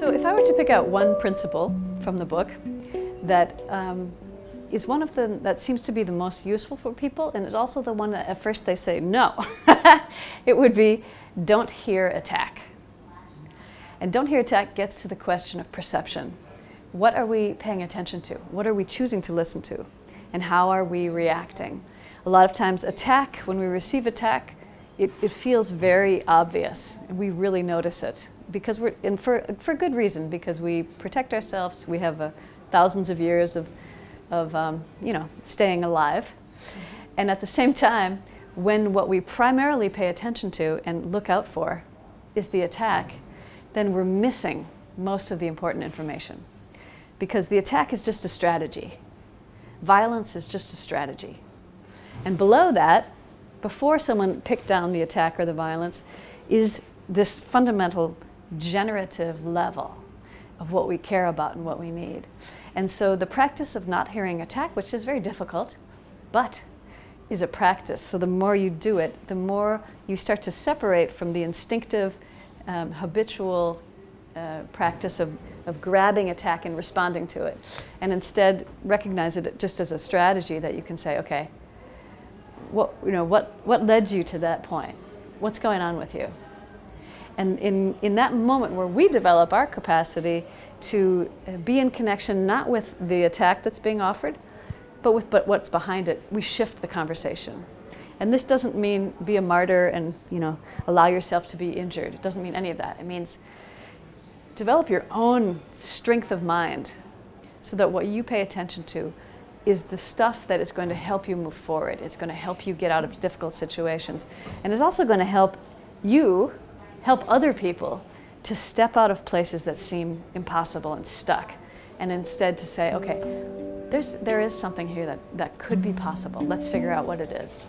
So if I were to pick out one principle from the book that is one of them that seems to be the most useful for people, and is also the one that at first they say no, it would be don't hear attack. And don't hear attack gets to the question of perception. What are we paying attention to? What are we choosing to listen to? And how are we reacting? A lot of times attack, when we receive attack, it feels very obvious, and we really notice it. Because we're, and for good reason, because we protect ourselves, we have thousands of years of staying alive. And at the same time, when what we primarily pay attention to and look out for is the attack, then we're missing most of the important information. Because the attack is just a strategy. Violence is just a strategy. And below that, before someone picked down the attack or the violence, is this fundamental generative level of what we care about and what we need. And so the practice of not hearing attack, which is very difficult, but is a practice. So the more you do it, the more you start to separate from the instinctive, habitual practice of grabbing attack and responding to it. And instead recognize it just as a strategy that you can say, okay, what led you to that point? What's going on with you? And in that moment where we develop our capacity to be in connection not with the attack that's being offered, but with what's behind it, we shift the conversation. And this doesn't mean be a martyr and allow yourself to be injured. It doesn't mean any of that. It means develop your own strength of mind so that what you pay attention to is the stuff that is going to help you move forward. It's going to help you get out of difficult situations. And it's also going to help you help other people to step out of places that seem impossible and stuck, and instead to say, okay, there is something here that could be possible. Let's figure out what it is.